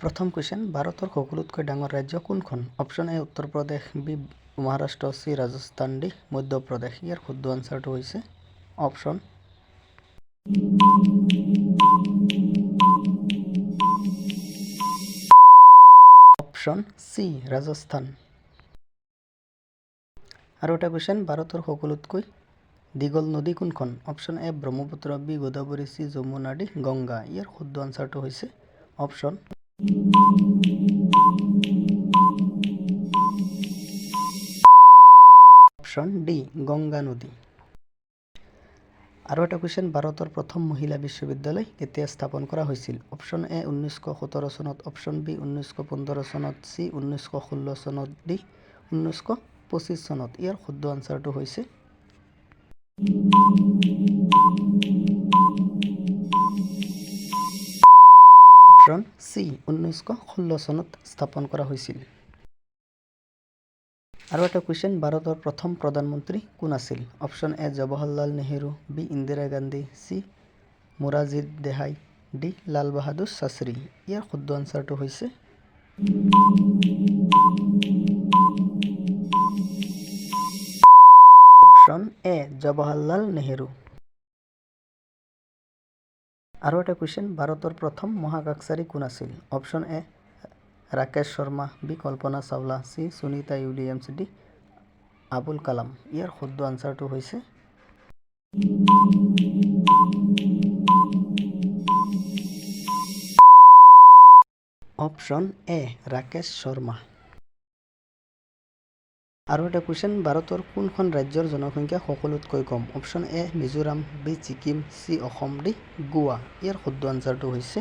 প্ৰথম কুৱেশ্যন, ভাৰতৰ সকলোতকৈ ডাঙৰ ৰাজ্য কোনখন? Option A Uttar Pradesh, B Maharashtra, C Rajasthan, D Madhya Pradesh. ইয়াৰ শুদ্ধ আনচাৰটো হৈছে অপশ্যন চি ৰাজস্থান। আৰু এটা কুৱেশ্যন, ভাৰতৰ সকলোতকৈ দীঘল নদী কোনখন? Option A Brahmaputra, B Godavari, C Yamuna, D Ganga. ইয়াৰ শুদ্ধ আনচাৰটো হৈছে অপশ্যন ডি গংগা নদী। আৰু এটা কুৱেশ্যন, ভাৰতৰ প্ৰথম মহিলা বিশ্ববিদ্যালয় কেতিয়া স্থাপন কৰা হৈছিল? অপশ্যন এ 1917 চনত, অপশ্যন বি 1915 চনত, চি 1916 চনত, ডি 1925 চনত। ইয়াৰ শুদ্ধ আনচাৰটো হৈছে অপশ্যন চি 1916 চনত স্থাপন কৰা হৈছিল। আৰু এটা কুৱেশ্যন, ভাৰতৰ প্ৰথম প্ৰধানমন্ত্ৰী কোন আছিল? Option A Jawaharlal Nehru, B Indira Gandhi, C Morarji Desai, D Lal Bahadur Shastri. ইয়াৰ শুদ্ধ আনচাৰটো হৈছে অপশ্যন এ জৱাহৰলাল নেহৰু। আৰু এটা কুৱেশ্যন, ভাৰতৰ প্ৰথম মহাকাশচাৰী কোন আছিল? Option A Rakesh Sharma, B Kalpana Chawla, C Sunita Williams, D Abul Kalam. ইয়াৰ শুদ্ধ আনচাৰটো হৈছে অপশ্যন এ ৰাকেশ শৰ্মা। আৰু এটা কুৱেশ্যন, ভাৰতৰ কোনখন ৰাজ্যৰ জনসংখ্যা সকলোতকৈ কম? Option A Mizoram, B Sikkim, C Assam, D Goa. ইয়াৰ শুদ্ধ আনচাৰটো হৈছে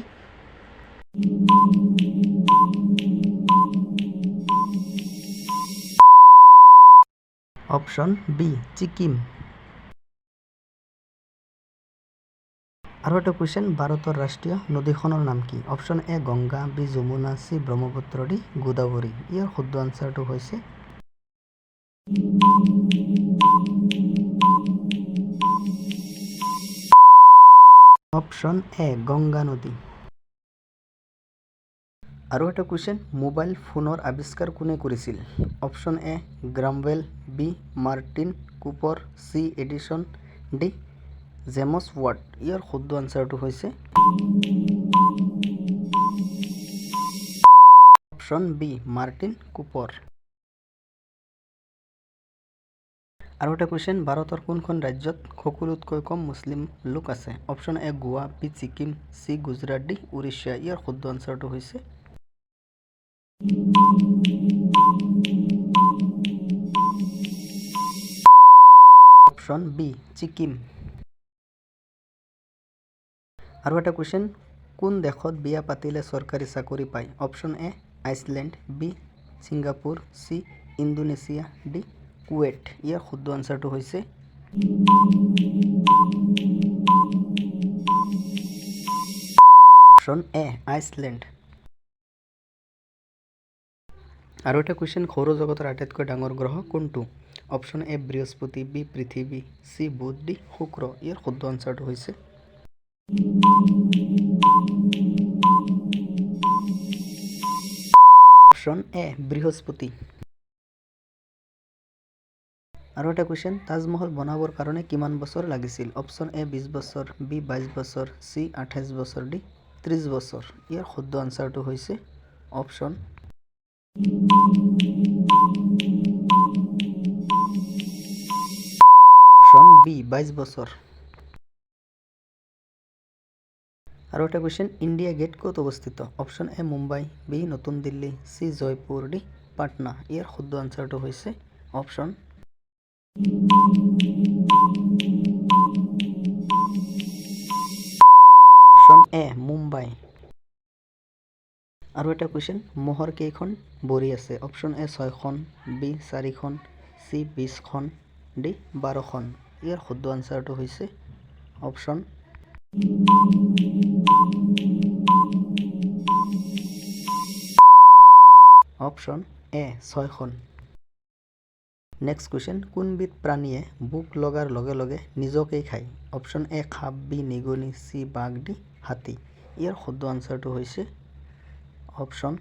অপশ্যন বি ছিকিম। আৰু এটা কুৱেশ্যন, ভাৰতৰ ৰাষ্ট্ৰীয় নদীখনৰ নাম কি? Option A Ganga, B Yamuna, C Brahmaputra, D Godavari. ইয়াৰ শুদ্ধ আনচাৰটো হৈছে অপশ্যন এ গংগা নদী। আৰু এটা কুৱেশ্যন, মোবাইল ফোনৰ আৱিষ্কাৰ কোনে কৰিছিল? Option A Graham Bell, B Martin Cooper, C Edison, D James Watt. ইয়াৰ শুদ্ধ আনচাৰটো হৈছে অপশ্যন বি মাৰ্টিন কুপাৰ। আৰু এটা কুৱেশ্যন, ভাৰতৰ কোনখন ৰাজ্যত সকলোতকৈ কম মুছলিম লোক আছে? Option A Goa, B Sikkim, C Gujarat, D Orissa. ইয়াৰ শুদ্ধ আনচাৰটো হৈছে অপশ্যন বি ছিকিম। আৰু এটা কুৱেশ্যন, কোন দেশত বিয়া পাতিলে চৰকাৰী চাকৰি পায়? Option A Iceland, B Singapore, C Indonesia, D Kuwait. ইয়াৰ শুদ্ধ আনচাৰটো হৈছে অপশ্যন এ আইচলেণ্ড। আৰু এটা কুৱেশ্যন, সৌৰজগতৰ আটাইতকৈ ডাঙৰ গ্ৰহ কোনটো? অপশ্যন এ বৃহস্পতি, বি পৃথিৱী, চি বুধ, ডি শুক্ৰ। ইয়াৰ শুদ্ধ আনচাৰটো হৈছে অপশ্যন এ বৃহস্পতি। আৰু এটা কুৱেশ্যন, তাজমহল বনাবৰ কাৰণে কিমান বছৰ লাগিছিল? অপশ্যন এ 20 বছৰ, বি 22 বছৰ, চি 28 বছৰ, ডি 30 বছৰ। ইয়াৰ শুদ্ধ আনচাৰটো হৈছে অপশ্যন বি 22 বছৰ। আৰু এটা কুৱেশ্যন, ইণ্ডিয়া গেট ক'ত অৱস্থিত? অপশ্যন এ মুম্বাই, বি নতুন দিল্লী, চি জয়পুৰ, ডি পাটনা। ইয়াৰ শুদ্ধ আনচাৰটো হৈছে অপশ্যন এ মুম্বাই। আৰু এটা কুৱেশ্যন, মহৰ কেইখন ভৰি আছে? অপশ্যন এ 6খন, বি 4খন, চি 20খন, ডি 12খন। ইয়াৰ শুদ্ধ আনচাৰটো হৈছে অপশ্যন এ 6খন। নেক্সট কুৱেশ্যন, কোনবিধ প্ৰাণীয়ে ভোক লগাৰ লগে লগে নিজকেই খায়? অপশ্যন এ সাপ, বি নিগনি, চি বাঘ, ডি হাতী। ইয়াৰ শুদ্ধ আনচাৰটো হৈছে অপশন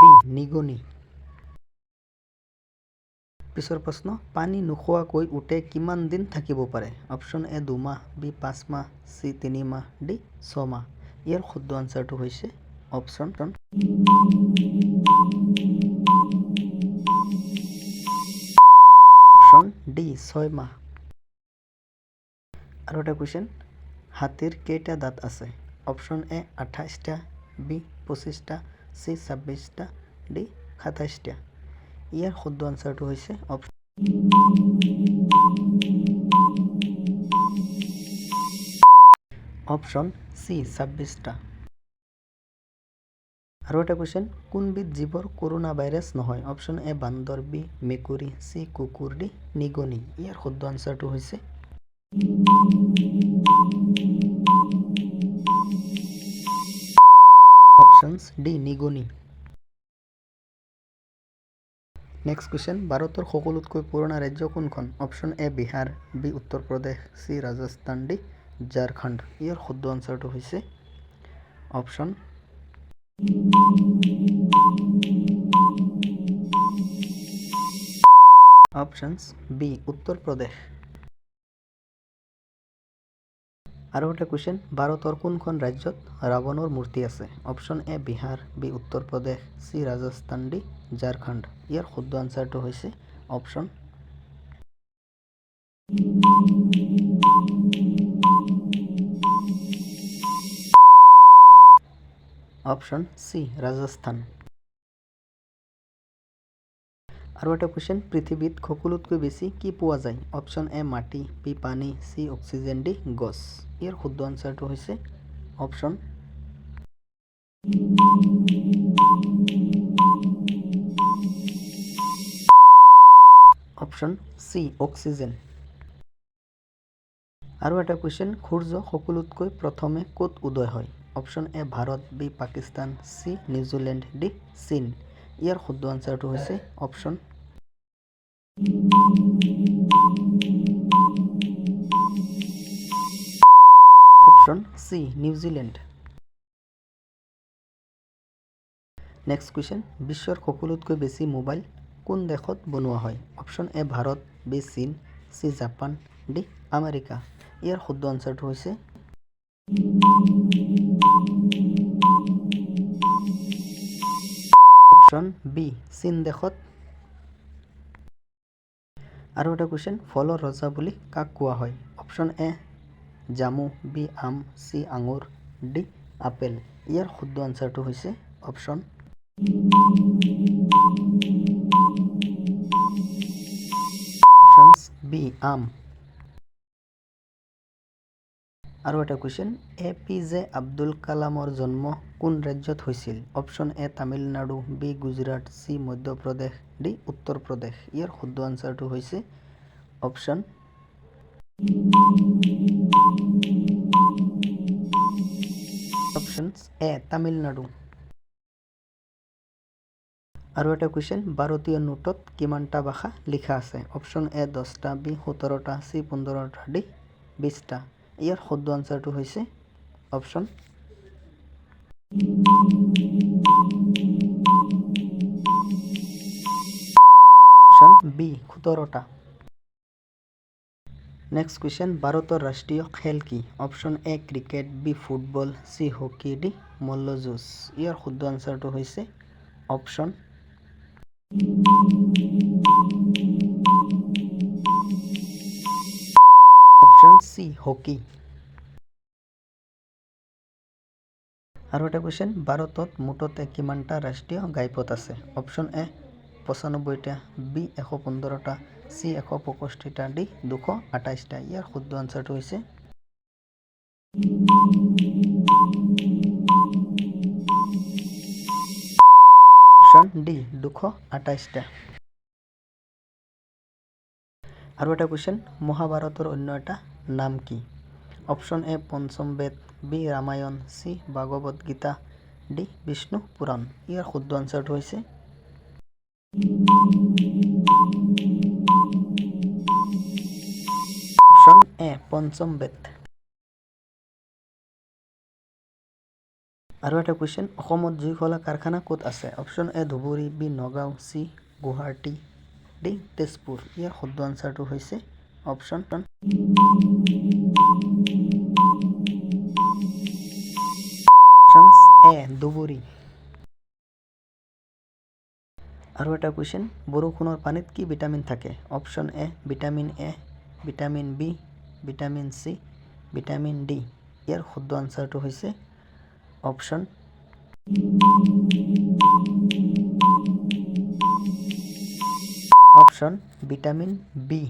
বি নিগনি। পিছৰ প্ৰশ্ন, পানী নোখোৱাকৈ উটে কিমান দিন থাকিব পাৰে? অপশ্যন এ 2 মাহ, বি 5 মাহ, চি 3 মাহ, ডি 6 মাহ। ইয়াৰ শুদ্ধ আনচাৰটো হৈছে অপশ্যন ডি 6 মাহ। আৰু এটা কুৱেশ্যন, হাতীৰ কেইটা দাঁত আছে? অপশ্যন এ 28টা, বি 25টা, চি 26টা, ডি 27টা। ইয়াৰ শুদ্ধ আনচাৰটো হৈছে অপশ্যন চি 26টা। আৰু এটা কুৱেশ্যন, কোনবিধ জীৱৰ কৰোণা ভাইৰাছ নহয়? অপশ্যন এ বান্দৰ, বি মেকুৰী, চি কুকুৰ, ডি নিগনি। ইয়াৰ শুদ্ধ আনচাৰটো হৈছে অপশ্যন ডি নিগনি। নেক্সট কুৱেশ্যন, ভাৰতৰ সকলোতকৈ পুৰণা ৰাজ্য কোনখন? অপশ্যন এ Bihar, B Uttar Pradesh, C Rajasthan, D Jharkhand. ইয়াৰ শুদ্ধ আনচাৰটো হৈছে অপশ্যন বি উত্তৰ প্ৰদেশ। আৰু এটা কুৱেশ্যন, ভাৰতৰ কোনখন ৰাজ্যত ৰাৱণৰ মূৰ্তি আছে? অপশ্যন এ Bihar, B Uttar Pradesh, C Rajasthan, D Jharkhand. ইয়াৰ শুদ্ধ আনচাৰটো হৈছে অপশ্যন চি ৰাজস্থান। আৰু এটা কুৱেশ্যন, পৃথিৱীত সকলোতকৈ বেছি কি পোৱা যায়? অপশ্যন এ মাটি, বি পানী, চি অক্সিজেন, ডি গছ। ইয়াৰ শুদ্ধ আনচাৰটো হৈছে অপশ্যন চি অক্সিজেন। আৰু এটা কুৱেশ্যন, সূৰ্য সকলোতকৈ প্ৰথমে ক'ত উদয় হয়? Option A Bharat, B Pakistan, C New Zealand, D চীন। ইয়াৰ শুদ্ধ আনচাৰটো হৈছে option C New Zealand. Next question, বিশ্বৰ সকলোতকৈ বেছি মোবাইল কোন দেশত বনোৱা হয়? অপশ্যন এ ভাৰত, বি চীন, চি জাপান, ডি আমেৰিকা। ইয়াৰ শুদ্ধ আনচাৰটো হৈছে অপশ্যন বি চীন দেশত। আৰু এটা কুৱেশ্যন, ফলৰ ৰজা বুলি কাক কোৱা হয়? অপশ্যন এ জামু, বি আম, চি আঙুৰ, ডি আপেল। ইয়াৰ শুদ্ধ আনচাৰটো হৈছে অপশ্যন বি আম। আৰু এটা question, A P J Abdul কালামৰ জন্ম কোন ৰাজ্যত হৈছিল? Option A Tamil Nadu, B Gujarat, C Madhya Pradesh, D Uttar Pradesh. ইয়াৰ শুদ্ধ আনচাৰটো হৈছে অপশ্যন এ তামিলনাডু। আৰু এটা কুৱেশ্যন, ভাৰতীয় নোটত কিমানটা ভাষা লিখা আছে? অপশ্যন এ 10টা, বি 17টা, চি 15টা, ডি 20টা। ইয়াৰ শুদ্ধ আনচাৰটো হৈছে অপশ্যন বি 17টা। নেক্সট কুৱেশ্যন, ভাৰতৰ ৰাষ্ট্ৰীয় খেল কি? Option A cricket, B football, C hockey, D মল্লযুঁজ। ইয়াৰ শুদ্ধ আনচাৰটো হৈছে অপশ্যন চি হকী। আৰু এটা কুৱেশ্যন, ভাৰতত মুঠতে কিমানটা ৰাষ্ট্ৰীয় ঘাইপথ আছে? অপশ্যন এ 95টা, বি 115টা, চি 165টা, ডি 228টা। ইয়াৰ শুদ্ধ আনচাৰটো হৈছে অপশ্যন ডি 228টা। আৰু এটা কুৱেশ্যন, মহাভাৰতৰ অন্য এটা নাম কি? অপশ্যন এ পঞ্চম বেদ, B Ramayana, C Bhagavad Gita, D Vishnu Purana. ইয়াৰ শুদ্ধ আনচাৰটো হৈছে অপশ্যন এ পঞ্চম বেদ। আৰু এটা কুৱেশ্যন, অসমত জুইশলা কাৰখানা ক'ত আছে? Option A Dhubri, B Nagaon, C Guwahati, D Tezpur. ইয়াৰ শুদ্ধ আনচাৰটো হৈছে অপশ্যন এ ধুবুৰী। আৰু এটা কুৱেশ্যন, বৰষুণৰ পানীত কি ভিটামিন থাকে? Option A vitamin A, vitamin B, vitamin C, vitamin D. ইয়াৰ শুদ্ধ আনচাৰটো হৈছে অপশ্যন ভিটামিন বি।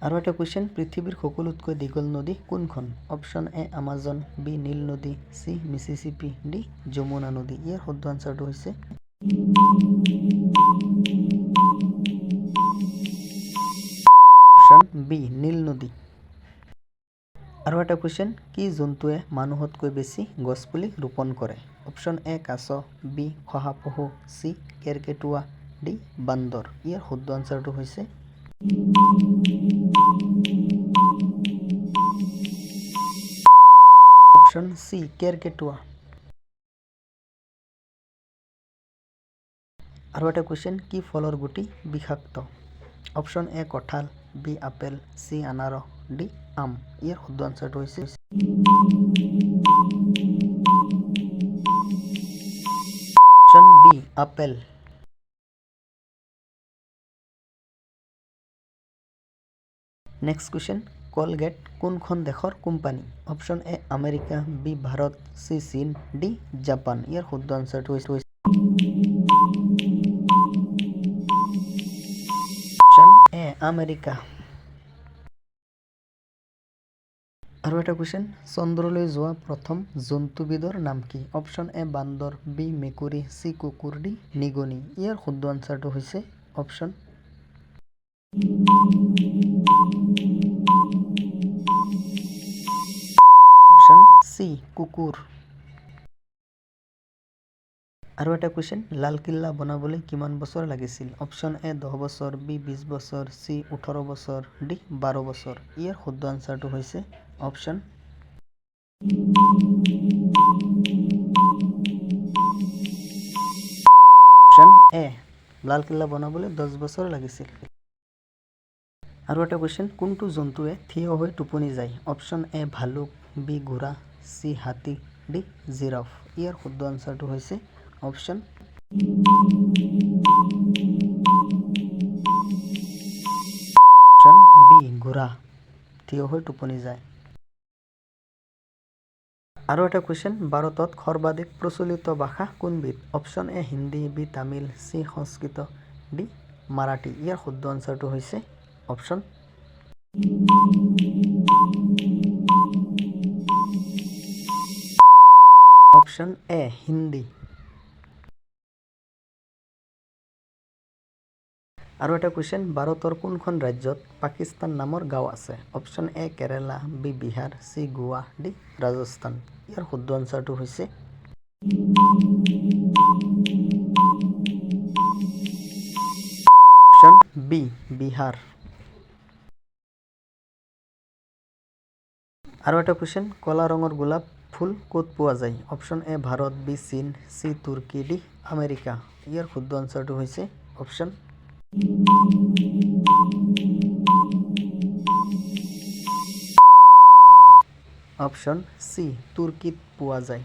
আৰু এটা কুৱেশ্যন, পৃথিৱীৰ সকলোতকৈ দীঘল নদী কোনখন? অপশ্যন এ আমাজন, বি নীল নদী, চি মিছিছিপি, ডি যমুনা নদী। ইয়াৰ শুদ্ধ আনচাৰটো হৈছে অপশ্যন বি নীল নদী। আৰু এটা কুৱেশ্যন, কি জন্তুৱে মানুহতকৈ বেছি গছপুলি ৰোপণ কৰে? অপশ্যন এ কাছ, বি শহাপহু, চি কেৰ্কেটুৱা, ডি বান্দৰ। ইয়াৰ শুদ্ধ আনচাৰটো হৈছে অপশ্যন চি কেৰ্কেটুৱা। আৰু এটা কুৱেশ্যন, কি ফলৰ গুটি বিষাক্ত? অপশ্যন এ কঁঠাল, বি আপেল, চি আনাৰস, ডি আম। ইয়াৰ শুদ্ধ আনচাৰটো হৈছে option B apple. Next question, Colgate কোনখন দেশৰ company? Option A America, B Bharat, C চীন, ডি জাপান। ইয়াৰ শুদ্ধ আনচাৰটো হৈছে অপশ্যন এ আমেৰিকা। আৰু এটা কুৱেশ্যন, চন্দ্ৰলৈ যোৱা প্ৰথম জন্তুবিধৰ নাম কি? অপশ্যন এ বান্দৰ, বি মেকুৰী, চি কুকুৰ, ডি নিগনি। ইয়াৰ শুদ্ধ আনচাৰটো হৈছে অপশ্যন চি কুকুৰ। আৰু এটা কুৱেশ্যন, লালকিল্লা বনাবলৈ কিমান বছৰ লাগিছিল? অপশ্যন এ 10 বছৰ, বি 20 বছৰ, চি 18 বছৰ, ডি 12 বছৰ। ইয়াৰ শুদ্ধ আনচাৰটো হৈছে অপশ্যন এ লালকিল্লা বনাবলৈ 10 বছৰ লাগিছিল। আৰু এটা কুৱেশ্যন, কোনটো জন্তুৱে থিয় হৈ টোপনি যায়? অপশ্যন এ ভালুক, বি ঘোঁৰা, চি হাতী, ডি জিৰাফ। ইয়াৰ শুদ্ধ আনচাৰটো হৈছে অপশ্যন বি ঘোঁৰা, থিয় হৈ টোপনি যায়। আৰু এটা কুৱেশ্যন, ভাৰতত সৰ্বাধিক প্ৰচলিত ভাষা কোনবিধ? Option A Hindi, B Tamil, C Sanskrit, D Marathi. ইয়াৰ শুদ্ধ আনচাৰটো হৈছে অপশ্যন এ হিন্দী। আৰু এটা কুৱেশ্যন, ভাৰতৰ কোনখন ৰাজ্যত পাকিস্তান নামৰ গাঁও আছে? Option A Kerala, B Bihar, C Goa, D Rajasthan. ইয়াৰ শুদ্ধ আনচাৰটো হৈছে অপশ্যন বি বিহাৰ। আৰু এটা কুৱেশ্যন, কলা ৰঙৰ গোলাপ ফুল ক'ত পোৱা যায়? অপশ্যন এ ভাৰত, বি চীন, চি তুৰ্কী, ডি আমেৰিকা। ইয়াৰ শুদ্ধ আনচাৰটো হৈছে অপশ্যন চি তুৰ্কীত পোৱা যায়।